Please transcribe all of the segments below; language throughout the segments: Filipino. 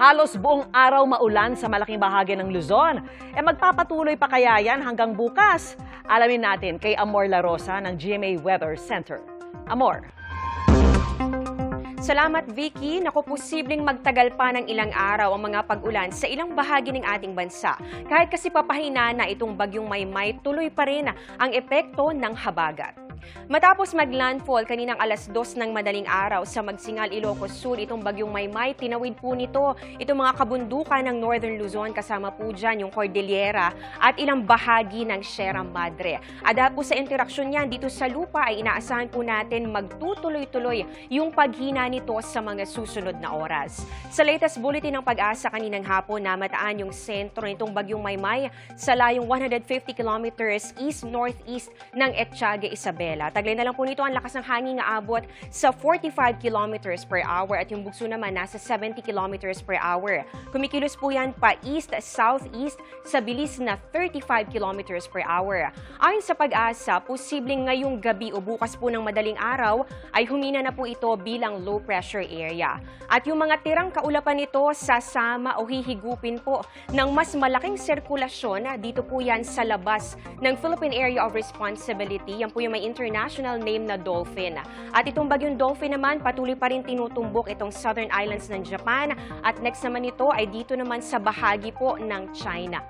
Halos buong araw maulan sa malaking bahagi ng Luzon. Magpapatuloy pa kaya yan hanggang bukas? Alamin natin kay Amor La Rosa ng GMA Weather Center. Amor. Salamat, Vicky. Naku, posibleng magtagal pa ng ilang araw ang mga pag-ulan sa ilang bahagi ng ating bansa. Kahit kasi papahina na itong bagyong Maymay, tuloy pa rin ang epekto ng habagat. Matapos mag-landfall kaninang alas 2 ng madaling araw sa Magsingal, Ilocos Sur, itong bagyong Maymay, tinawid po nito itong mga kabundukan ng Northern Luzon, kasama po dyan yung Cordillera at ilang bahagi ng Sierra Madre. At dahil po sa interaksyon niyan dito sa lupa ay inaasahan po natin magtutuloy-tuloy yung paghina nito sa mga susunod na oras. Sa latest bulletin ng Pag-asa kaninang hapon, namataan yung sentro nitong bagyong Maymay sa layong 150 kilometers east-northeast ng Ethiague, Isabela. Taglay na lang po nito ang lakas ng hangin nga abot sa 45 kilometers per hour at yung bugso naman nasa 70 kilometers per hour. Kumikilos po yan pa east-southeast sa bilis na 35 kilometers per hour. Ayon sa Pag-asa, posibleng ngayong gabi o bukas po ng madaling araw ay humina na po ito bilang low pressure area. At yung mga tirang kaulapan nito sasama o hihigupin po ng mas malaking sirkulasyon dito po yan sa labas ng Philippine Area of Responsibility. Yan po yung may international name na Dolphin. At itong bagyong Dolphin naman, patuloy pa rin tinutumbok itong southern islands ng Japan at next naman ito ay dito naman sa bahagi po ng China.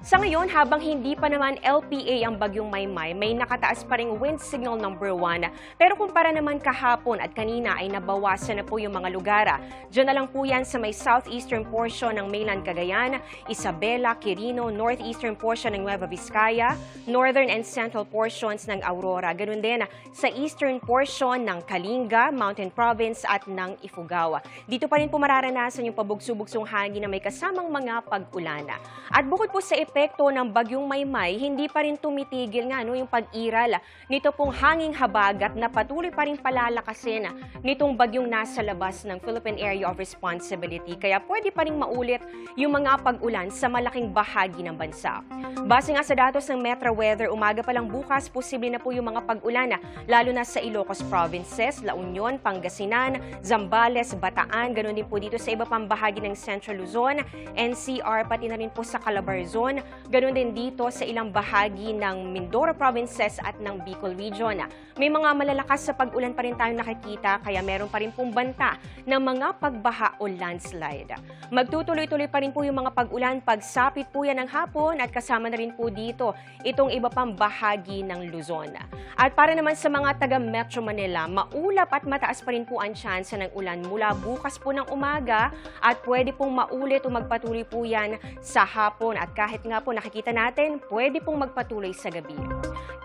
Sa ngayon, habang hindi pa naman LPA ang bagyong Maymay, may nakataas pa ring wind signal number 1. Pero kumpara naman kahapon at kanina ay nabawasan na po yung mga lugar. Diyan na lang po yan sa may southeastern portion ng mainland Cagayan, Isabela, Quirino, northeastern portion ng Nueva Vizcaya, northern and central portions ng Aurora. Ganun din sa eastern portion ng Kalinga, Mountain Province at ng Ifugao. Dito pa rin po mararanasan yung pabugso-bugsong hangin na may kasamang mga pag-ulan. At bukod po sa epekto ng bagyong Maymay, hindi pa rin tumitigil yung pag-iral nito pong hanging habagat na patuloy pa rin palalakasin nitong bagyong nasa labas ng Philippine Area of Responsibility. Kaya pwede pa rin maulit yung mga pag-ulan sa malaking bahagi ng bansa. Base nga sa datos ng Metro Weather, umaga pa lang bukas, posible na po yung mga pag-ulan lalo na sa Ilocos Provinces, La Union, Pangasinan, Zambales, Bataan, ganoon din po dito sa iba pang bahagi ng Central Luzon, NCR, pati na rin po sa Calabarzon, ganoon din dito sa ilang bahagi ng Mindoro Provinces at ng Bicol Region. May mga malalakas sa pag-ulan pa rin tayong nakikita, kaya meron pa rin pong banta ng mga pagbaha o landslide. Magtutuloy-tuloy pa rin po yung mga pag-ulan pagsapit po yan ng hapon at kasama na rin po dito itong iba pang bahagi ng Luzon. At para naman sa mga taga Metro Manila, maulap at mataas pa rin po ang tsansa ng ulan mula bukas po ng umaga at pwede pong maulit o magpatuloy po yan sa hapon at kahit nga po nakikita natin, pwede pong magpatuloy sa gabi.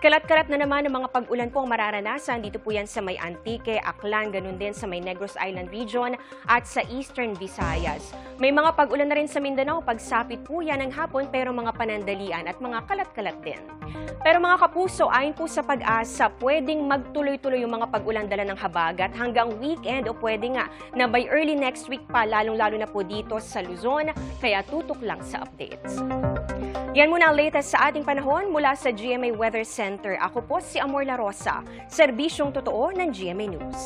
Kalat-kalat na naman ang mga pag-ulan po ang mararanasan dito po yan sa may Antique, Aklan, ganun din sa may Negros Island Region at sa Eastern Visayas. May mga pag-ulan na rin sa Mindanao, pagsapit po yan ng hapon pero mga panandalian at mga kalat-kalat din. Pero mga kapuso, ayon po sa Pag-asa, pwedeng magtuloy-tuloy yung mga pag-ulan dala ng habagat hanggang weekend o pwede nga na by early next week pa, lalong-lalo na po dito sa Luzon, kaya tutok lang sa updates. Yan muna ang latest sa ating panahon mula sa GMA Weather Center. Ako po si Amor La Rosa, serbisyong totoo ng GMA News.